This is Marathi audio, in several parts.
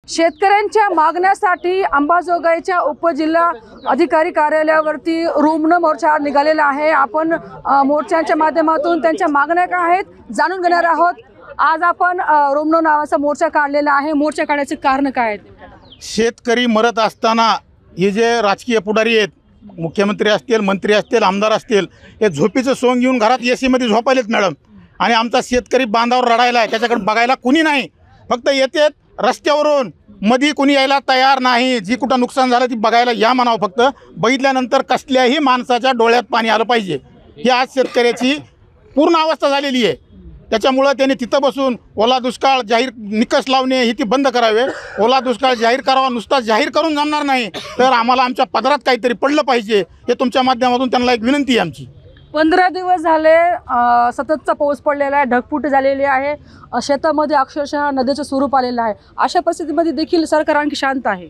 शेतकऱ्यांच्या मागण्यासाठी अंबाजोगाईच्या उपजिल्हा अधिकारी कार्यालयावरती रुग्ण मोर्चा निघालेला आहे। आपण मोर्चाच्या माध्यमातून त्यांच्या मागण्या काय आहेत जाणून घेणार आहोत। आज आपण रुग्ण नावाचा मोर्चा काढलेला आहे। मोर्चा काढण्याचे कारण काय आहेत? शेतकरी मरत असताना हे जे राजकीय पुढारी आहेत, मुख्यमंत्री असतील, मंत्री असतील, आमदार असतील, हे झोपीचं सोंग घेऊन घरात एसीमध्ये झोपायलेत मॅडम। आणि आमचा शेतकरी बांधावर रडायला आहे, त्याच्याकडे बघायला कुणी नाही। फक्त येतेत रस्त्यावरून, मध्ये कुणी यायला तयार नाही। जी कुठं नुकसान झालं ती बघायला या म्हणावं। फक्त बघितल्यानंतर कसल्याही माणसाच्या डोळ्यात पाणी आलं पाहिजे, ही आज शेतकऱ्याची पूर्ण अवस्था झालेली आहे। त्याच्यामुळं त्यांनी तिथं बसून ओला दुष्काळ जाहीर निकष लावणे ही ती बंद करावे। ओला दुष्काळ जाहीर करावा, नुसता जाहीर करून जमणार नाही, तर आम्हाला आमच्या पदरात काहीतरी पडलं पाहिजे। हे तुमच्या माध्यमातून त्यांना एक विनंती आहे आमची। 15 दिवस झाले सततचा पाऊस पडलेला आहे, ढगफुट झालेली आहे, शेतामध्ये अक्षरशः नदीचं स्वरूप आलेलं आहे। अशा परिस्थितीमध्ये देखील सरकार आणखी शांत आहे।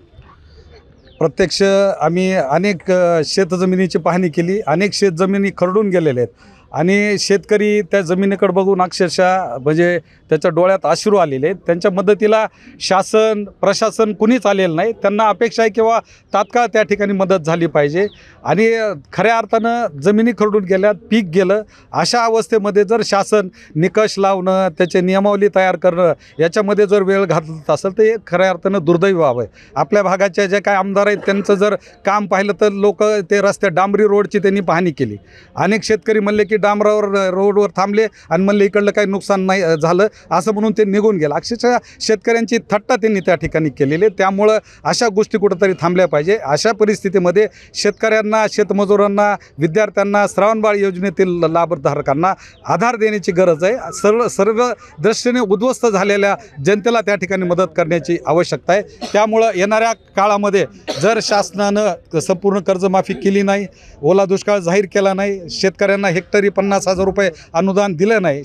प्रत्यक्ष आम्ही अनेक शेतजमिनीची पाहणी केली, अनेक शेतजमिनी खरडून गेलेल्या आहेत आणि शेतकरी त्या जमिनीकडे बघून अक्षरशः म्हणजे त्याच्या डोळ्यात अश्रू आलेले आहेत। त्यांच्या मदतीला शासन प्रशासन कुणीच आलेलं नाही। त्यांना अपेक्षा आहे किंवा तात्काळ त्या ठिकाणी मदत झाली पाहिजे। आणि खऱ्या अर्थानं जमिनी खरडून गेल्या, पीक गेलं। अशा अवस्थेमध्ये जर शासन निकष लावणं, त्याचे नियमावली तयार करणं याच्यामध्ये जर वेळ घालत असेल तर हे खऱ्या अर्थानं दुर्दैवी व्हावं आहे। आपल्या भागाच्या जे काय आमदार आहेत त्यांचं जर काम पाहिलं तर लोक ते रस्त्या डांबरी रोडची त्यांनी पाहणी केली। अनेक शेतकरी म्हणले की डांबरावर रोडवर थांबले आणि म्हणले इकडलं काही नुकसान नाही झालं असं म्हणून ते निघून गेलं। अक्षरशः शेतकऱ्यांची थट्टा त्यांनी त्या ठिकाणी केलेली आहे। त्यामुळं अशा गोष्टी कुठंतरी थांबल्या पाहिजे। अशा परिस्थितीमध्ये शेतकऱ्यांना, शेतमजुरांना, विद्यार्थ्यांना, श्रावणबाळ योजनेतील लाभधारकांना आधार देण्याची गरज आहे। सर्व दृष्टीने उद्ध्वस्त झालेल्या जनतेला त्या ठिकाणी मदत करण्याची आवश्यकता आहे। त्यामुळं येणाऱ्या काळामध्ये जर शासनानं संपूर्ण कर्जमाफी केली नाही, ओला दुष्काळ जाहीर केला नाही, शेतकऱ्यांना हेक्टरी 50,000 रुपये अनुदान दिलं नाही,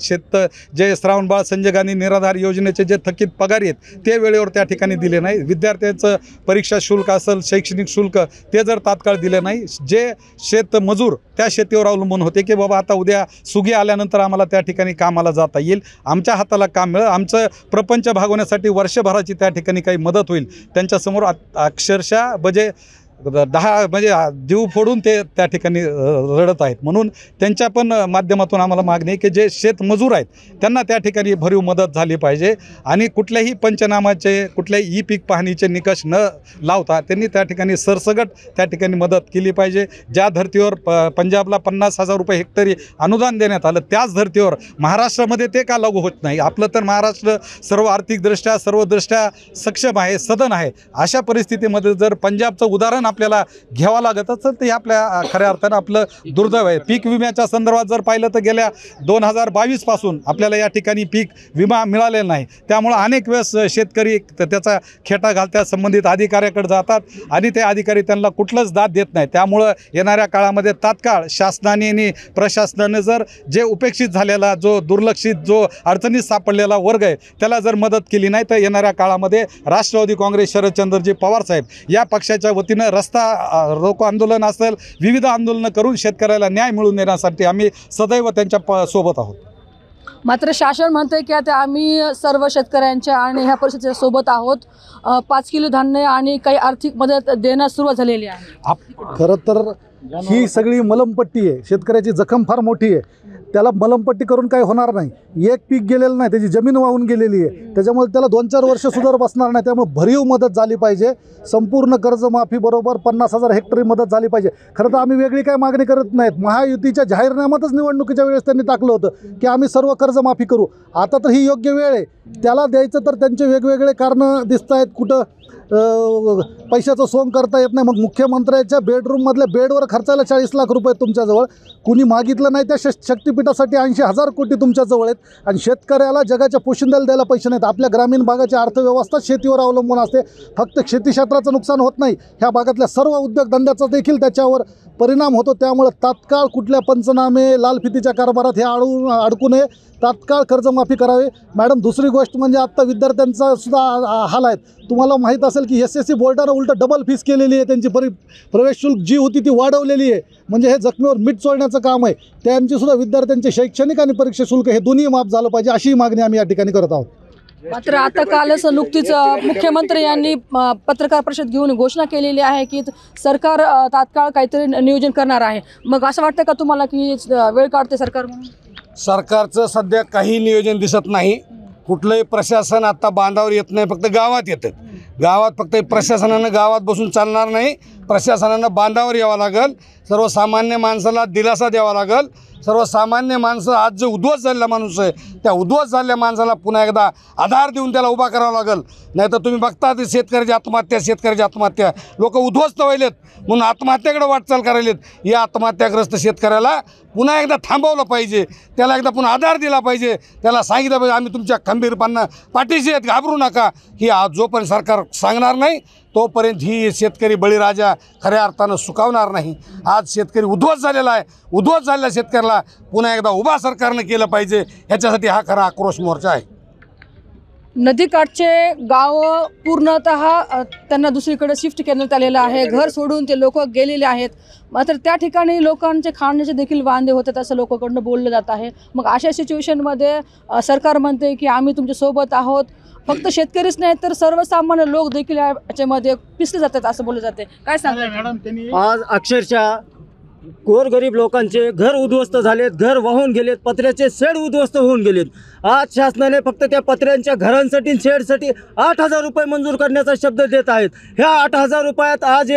जे श्रावणबाळ संजय गांधी निराधार योजनेचे जे थकीत पगार आहेत ते वेळेवर त्या ठिकाणी दिले नाही, विद्यार्थ्यांचं परीक्षा शुल्क असेल, शैक्षणिक शुल्क ते जर तात्काळ दिले नाही, जे शेतमजूर त्या शेतीवर अवलंबून होते की बाबा आता उद्या सुगी आल्यानंतर आम्हाला त्या ठिकाणी कामाला जाता येईल, आमच्या हाताला काम मिळेल, आमचं प्रपंच भागवण्यासाठी वर्षभराची त्या ठिकाणी काही मदत होईल, त्यांच्यासमोर अक्षरशः म्हणजे जीव फोडून ते त्या ठिकाणी रडत आहेत। म्हणून त्यांच्या पण माध्यमातून आम्हाला मागणी आहे की जे शेतमजूर आहेत त्यांना त्या ठिकाणी भरीव मदत झाली पाहिजे आणि कुठल्याही पंचनामाचे, कुठल्याही पीक पाहणीचे निकष न लावता त्यांनी त्या ठिकाणी सरसगट त्या ठिकाणी मदत केली पाहिजे। ज्या धर्तीवर पंजाबला 50,000 रुपये हेक्टरी अनुदान देण्यात आलं त्याच धर्तीवर महाराष्ट्रामध्ये ते का लागू होत नाही? आपलं तर महाराष्ट्र सर्व आर्थिकदृष्ट्या सर्वदृष्ट्या सक्षम आहे, सदन आहे। अशा परिस्थितीमध्ये जर पंजाबचं उदाहरण आपल्याला घ्यावं लागत असेल तर आपल्या खऱ्या अर्थानं आपलं दुर्दैव आहे। पीक विम्याच्या संदर्भात जर पाहिलं तर गेल्या 2022 पासून आपल्याला या ठिकाणी पीक विमा मिळालेला नाही। त्यामुळे अनेक वेळेस शेतकरी त्याचा खेटा घालत्या संबंधित अधिकाऱ्याकडे जातात आणि ते अधिकारी त्यांना कुठलंच दाद देत नाही। त्यामुळं येणाऱ्या काळामध्ये तात्काळ शासनाने आणि प्रशासनाने जर जे उपेक्षित झालेला, जो दुर्लक्षित, जो अडचणीत सापडलेला वर्ग आहे त्याला जर मदत केली नाही तर येणाऱ्या काळामध्ये राष्ट्रवादी काँग्रेस शरदचंद्रजी पवार साहेब या पक्षाच्या वतीनं रस्ता रोको आंदोलन असेल, विविध आंदोलनं करून शेतकऱ्याला न्याय मिळवून देण्यासाठी आम्ही सदैव त्यांच्या सोबत आहोत। मात्र शासन म्हणते की आता आम्ही सर्व शेतकऱ्यांच्या आणि ह्या परिस्थितीच्या सोबत आहोत। 5 किलो धान्य आणि काही आर्थिक मदत देण्यास सुरुवात झालेली आहे। खरं तर ही सगळी मलमपट्टी आहे, शेतकऱ्याची जखम फार मोठी आहे, त्याला मलमपट्टी करून काही होणार नाही। एक पीक गेलेलं नाही, त्याची जमीन वाहून गेलेली आहे, त्याच्यामुळे त्याला 2-4 वर्ष सुद्धा बसणार नाही। त्यामुळे भरीव मदत झाली पाहिजे, संपूर्ण कर्जमाफी बरोबर 50,000 हेक्टरी मदत झाली पाहिजे। खरं तर आम्ही वेगळी काय मागणी करत नाहीत, महायुतीच्या जाहीरनाम्यातच निवडणुकीच्या वेळेस त्यांनी टाकलं होतं की आम्ही सर्व कर्जमाफी करू। आता तर ही योग्य वेळ आहे त्याला द्यायचं, तर त्यांचे वेगवेगळे कारणं दिसत आहेत। कुठं पैशाचं सोंग करता येत नाही, मग मुख्यमंत्र्याच्या बेडरूममधल्या बेडवर खर्चायला 40 लाख रुपये तुमच्याजवळ, कुणी मागितलं नाही त्या शक्तिपीठासाठी 80,000 कोटी तुमच्याजवळ आहेत आणि शेतकऱ्याला जगाच्या पोशिंद्याला द्यायला पैसे नाहीत। आपल्या ग्रामीण भागाची अर्थव्यवस्था शेतीवर अवलंबून असते। फक्त शेती क्षेत्राचं नुकसान होत नाही, ह्या भागातल्या सर्व उद्योगधंद्याचा देखील त्याच्यावर परिणाम होतो। त्यामुळे तात्काळ कुठल्या पंचनामे, लालफितीच्या कारभारात हे अडकू नये, तात्काळ कर्जमाफी करावी। मॅडम, दुसरी गोष्ट म्हणजे आत्ता विद्यार्थ्यांचा सुद्धा हाल आहेत। तुम्हाला माहीत असेल की SSC बोर्डानं उलटं डबल फीस केलेली आहे, त्यांची प्रवेश शुल्क जी होती ती वाढवलेली आहे। म्हणजे हे जखमीवर मीठ चोळण्याचं काम आहे। त्यांची सुद्धा विद्यार्थ्यांचे शैक्षणिक आणि परीक्षा शुल्क हे दोन्ही माफ झालं पाहिजे, अशी मागणी आम्ही या ठिकाणी करत आहोत। मात्र आता कालच नुकतीच मुख्यमंत्री यांनी पत्रकार परिषद घेऊन घोषणा केलेली आहे की सरकार तात्काळ काहीतरी नियोजन करणार आहे. मग असं वाटतं का तुम्हाला की वेळ काढते सरकार म्हणून? सरकारचं सध्या काही नियोजन दिसत नाही. कुठलंही प्रशासन आता बांधावर येत नाही, फक्त गावात येतं. गावात फक्त प्रशासनानं गावात बसून चालणार नाही, प्रशासनानं बांधावर यावं लागेल. सर्वसामान्य माणसाला दिलासा द्यावा लागेल. सर्वसामान्य माणसं आज जो उद्ध्वस्त झालेला माणूस आहे त्या उद्ध्वस्त झालेल्या माणसाला पुन्हा एकदा आधार देऊन त्याला उभा करावा लागेल. नाही तर तुम्ही बघता ते शेतकऱ्याची आत्महत्या लोक उद्ध्वस्त व्हायलेत म्हणून आत्महत्याकडे वाटचाल करायलेत. या आत्महत्याग्रस्त शेतकऱ्याला पुन्हा एकदा थांबवलं पाहिजे, त्याला एकदा पुन्हा आधार दिला पाहिजे, त्याला सांगितलं पाहिजे आम्ही तुमच्या खंबीरपणानं पाठीशी आहेत, घाबरू नका. ही आज जोपर्यंत सरकार सांगणार नाही तोपर्यंत ही शेतकरी बळीराजा खऱ्या अर्थानं सुकावणार नाही. आज शेतकरी उद्ध्वस्त झालेला आहे. उद्ध्वस्त झालेल्या शेतकऱ्याला पुन्हा एकदा उभा सरकारनं केलं पाहिजे. ह्याच्यासाठी हा खरा आक्रोश मोर्चा आहे. नदीकाठचे गाव पूर्णतः त्यांना दुसरीकडे शिफ्ट करण्यात आलेलं आहे. घर सोडून ते लोक गेलेले आहेत. मात्र त्या ठिकाणी लोकांचे खाण्याचे देखील वांदे होतात असं लोकांकडून बोललं जात आहे. मग अशा सिच्युएशनमध्ये सरकार म्हणते की आम्ही तुमच्यासोबत आहोत. फक्त शेतकरीच नाही तर सर्वसामान्य लोक देखील याच्यामध्ये पिसले जातात असं बोललं जाते. काय सांगा मॅडम त्यांनी आज अक्षरशः गोरगरीब लोकांचे घर उद्ध्वस्त झालेत, घर वाहून गेलेत, पत्र्याचे शेड उद्ध्वस्त होऊन गेलेत. आज शासनाने फक्त त्या पत्र्यांच्या घरांसाठी शेडसाठी 8,000 रुपये मंजूर करण्याचा शब्द देत आहेत. ह्या 8,000 रुपयात आज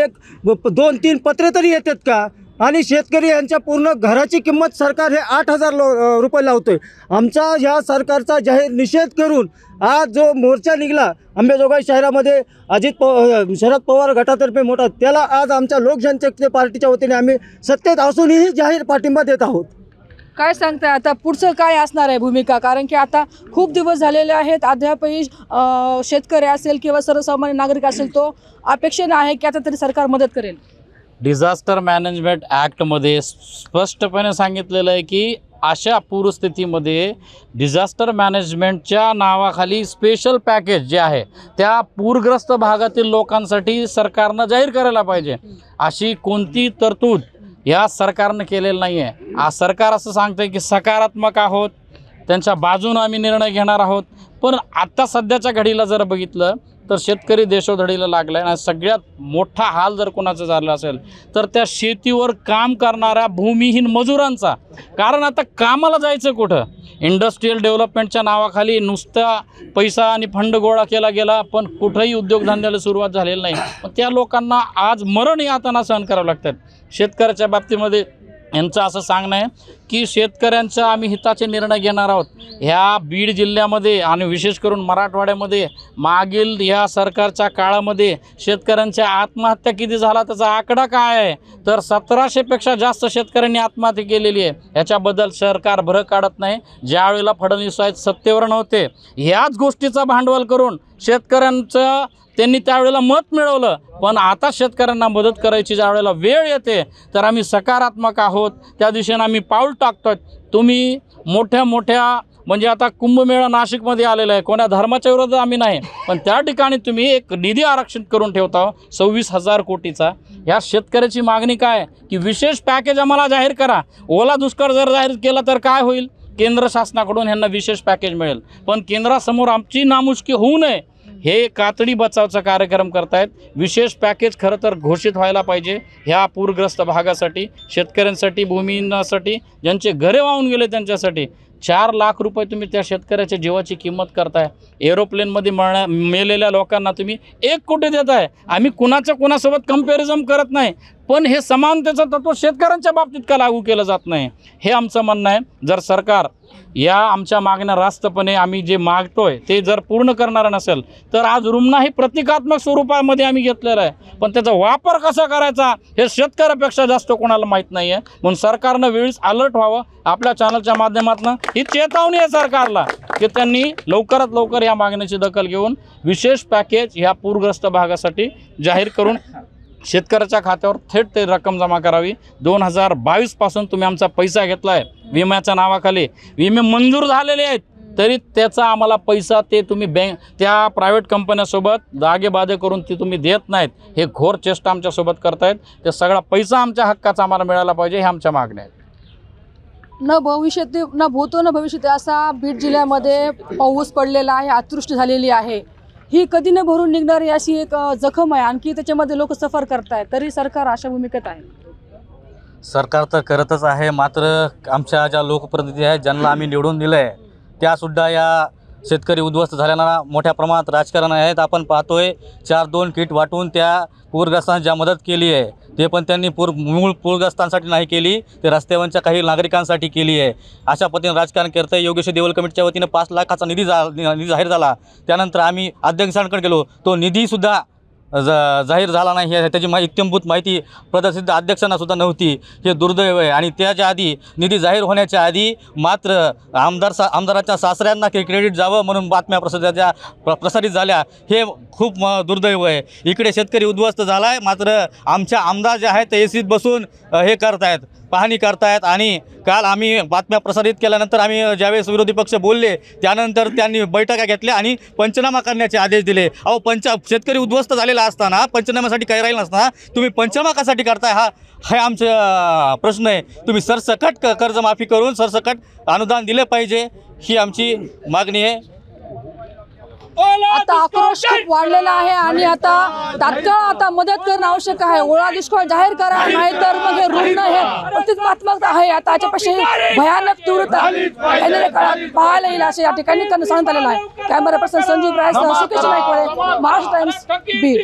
2-3 पत्रे तरी येतात का? आणि शेतकरी यांच्या पूर्ण घराची किंमत सरकार हे 8,000 रुपये लावतोय. आमचा ह्या सरकारचा जाहीर निषेध करून आज जो मोर्चा निघाला अंबेजोगाई शहरामध्ये शरद पवार गटातर्फे मोठा, त्याला आज आमच्या लोकजनशक्ती पार्टीच्या वतीने आम्ही सत्तेत असूनही जाहीर पाठिंबा देत आहोत. काय सांगताय आता पुढचं काय असणार आहे भूमिका? कारण की आता खूप दिवस झालेले आहेत, अद्यापही शेतकरी असेल किंवा सर्वसामान्य नागरिक असेल तो अपेक्षेने आहे की आता तरी सरकार मदत करेल. डिझास्टर मॅनेजमेंट ॲक्टमध्ये स्पष्टपणे सांगितलेलं आहे की अशा पूरस्थितीमध्ये डिझास्टर मॅनेजमेंटच्या नावाखाली स्पेशल पॅकेज जे आहे त्या पूरग्रस्त भागातील लोकांसाठी सरकारनं जाहीर करायला पाहिजे. अशी कोणती तरतूद या सरकारनं केलेलं नाही आहे. आज सरकार असं सांगतं आहे की सकारात्मक आहोत, त्यांच्या बाजूनं आम्ही निर्णय घेणार आहोत. पण आत्ता सध्याच्या घडीला जर बघितलं तर शेतकरी देशोधडीला लागला आहे. आणि सगळ्यात मोठा हाल जर कोणाचा झाला असेल तर त्या शेतीवर काम करणाऱ्या भूमिहीन मजुरांचा. कारण आता कामाला जायचं कुठं? इंडस्ट्रीयल डेव्हलपमेंटच्या नावाखाली नुसता पैसा आणि फंड गोळा केला गेला, पण कुठंही उद्योगधंद्याला सुरुवात झालेली नाही. पण त्या लोकांना आज मरण यातना सहन करावं लागतात. शेतकऱ्याच्या बाबतीमध्ये यांचं असं सांगणं आहे की शेतकऱ्यांचा आम्ही हिताचे निर्णय घेणार आहोत. ह्या बीड जिल्ह्यामध्ये आणि विशेष करून मराठवाड्यामध्ये मागील ह्या सरकारच्या काळामध्ये शेतकऱ्यांच्या आत्महत्या किती झाला त्याचा आकडा काय आहे तर 1700पेक्षा जास्त शेतकऱ्यांनी आत्महत्या केलेली आहे. ह्याच्याबद्दल सरकार भर काढत नाही. ज्यावेळेला फडणवीस साहेब सत्तेवर नव्हते ह्याच गोष्टीचा भांडवल करून शेतकऱ्यांचं त्यांनी त्यावेळेला मत मिळवलं. पण आता शेतकऱ्यांना मदत करायची ज्यावेळेला वेळ येते तर आम्ही सकारात्मक आहोत, त्या दिशेनं आम्ही पाऊल टाकतोय. तुम्ही मोठ्या म्हणजे आता कुंभमेळा नाशिकमध्ये आलेला आहे, कोणा धर्माच्या विरोधात आम्ही नाही, पण त्या ठिकाणी तुम्ही एक निधी आरक्षित करून ठेवता 26,000 कोटीचा. ह्या शेतकऱ्याची मागणी काय की विशेष पॅकेज आम्हाला जाहीर करा. ओला दुष्काळ जर जाहीर केला तर काय होईल? केंद्र शासनाकडून ह्यांना विशेष पॅकेज मिळेल. पण केंद्रासमोर आमची नामुष्की होऊ नये हे कातडी बचावचा कार्यक्रम करतायत. विशेष पॅकेज खरं तर घोषित व्हायला पाहिजे ह्या पूरग्रस्त भागासाठी, शेतकऱ्यांसाठी, भूमिहीनासाठी, ज्यांचे घरे वाहून गेले त्यांच्यासाठी. 4 लाख रुपये तुम्ही त्या शेतकऱ्याच्या जीवाची किंमत करताय. एरोप्लेनमध्ये मेलेल्या लोकांना तुम्ही 1 कोटी देताय. आम्ही कुणासोबत कंपॅरिझन करत नाही, पण हे समानतेचं तत्व शेतकऱ्यांच्या बाबतीत का लागू केलं जात नाही हे आमचं म्हणणं आहे. जर सरकार या आमच्या मागण्या रास्तपणे आम्ही जे मागतोय ते जर पूर्ण करणारं नसेल तर आज रुग्णाही प्रतिकात्मक स्वरूपामध्ये आम्ही घेतलेला आहे, पण त्याचा वापर कसा करायचा हे शेतकऱ्यापेक्षा जास्त कोणाला माहीत नाही आहे. म्हणून सरकारनं वेळीच अलर्ट व्हावं. आपल्या चॅनलच्या माध्यमातून ही चेतावणी आहे सरकारला की त्यांनी लवकरात लवकर या मागण्याची दखल घेऊन विशेष पॅकेज ह्या पूरग्रस्त भागासाठी जाहीर करून शेतकऱ्याच्या खात्यावर थेट ते रक्कम जमा करावी. 2022 पासून तुम्ही आमचा पैसा घेतला आहे विम्याच्या नावाखाली. विमे मंजूर झालेले आहेत तरी त्याचा आम्हाला पैसा ते तुम्ही त्या प्रायव्हेट कंपन्यासोबत दागेबाधे करून ती तुम्ही देत नाहीत. हे घोर चेष्टा आमच्यासोबत करतायत. ते सगळा पैसा आमच्या हक्काचा आम्हाला मिळाला पाहिजे हे आमच्या मागण्या आहेत. न भविष्यते न भूतो न भविष्यते असा बीड जिल्ह्यामध्ये पाऊस पडलेला आहे, अतिवृष्टी झालेली आहे. ही कधी न भरून निघणारी अशी एक जखम आहे. आणखी त्याच्यामध्ये लोक सफर करतायत, तरी सरकार अशा भूमिकेत आहे. सरकार तर करतच आहे, मात्र आमच्या ज्या लोकप्रतिनिधी आहेत ज्यांना आम्ही निवडून दिलं आहे त्यासुद्धा या शेतकरी उद्ध्वस्त झाल्यानं मोठ्या प्रमाणात राजकारण आहेत. आपण पाहतोय 4-2 किट वाटून त्या पूरग्रस्तांना ज्या मदत केली आहे ते पण त्यांनी मूळ पूरग्रस्तांसाठी नाही केली, ते रस्त्यावरच्या काही नागरिकांसाठी केली आहे. अशा पद्धतीने राजकारण करतं. योगेश देवल कमिटीच्या वतीनं 5 लाखाचा निधी जाहीर झाला. त्यानंतर आम्ही अध्यक्षांकडे गेलो, तो निधीसुद्धा जाहीर झाला नाही. त्याची इत्यंभूत माहिती प्रदर्शित अध्यक्षांनासुद्धा नव्हती. हे दुर्दैव आहे. आणि त्याच्या आधी निधी जाहीर होण्याच्या आधी मात्र आमदाराच्या सासऱ्यांना क्रेडिट जावं म्हणून बातम्या प्रसारित झाल्या. हे खूप दुर्दैव आहे. इकडे शेतकरी उद्ध्वस्त झाला आहे, मात्र आमच्या आमदार जे आहेत ते एसीत बसून हे करतायत, पाहणी करतायत. आणि काल आम्ही बातम्या प्रसारित केल्यानंतर आम्ही ज्यावेळेस विरोधी पक्ष बोलले त्यानंतर त्यांनी बैठका घेतल्या आणि पंचनामा करण्याचे आदेश दिले. शेतकरी उद्ध्वस्त झालेला असताना पंचनाम्यासाठी काही राहील नसताना तुम्ही पंचनामा कशासाठी करताय, हा आमचा प्रश्न आहे. तुम्ही सरसकट कर्जमाफी करून सरसकट अनुदान दिले पाहिजे, ही आमची मागणी आहे. आता आक्रोश खूप वाढलेला आहे आणि आता तात्काळ आता मदत करणं आवश्यक आहे. ओळा दुष्काळ जाहीर करा, नाहीतर मग हे रुग्ण हे प्रतिकात्मक आहे. आता याच्यापेक्षा भयानक तीव्रता येणाऱ्या काळात पाहायला येईल असे या ठिकाणी सांगण्यात आलेलं आहे. Camera person Sanjeev Rai, Sukesh Naikwade, Maharashtra Times, Beed.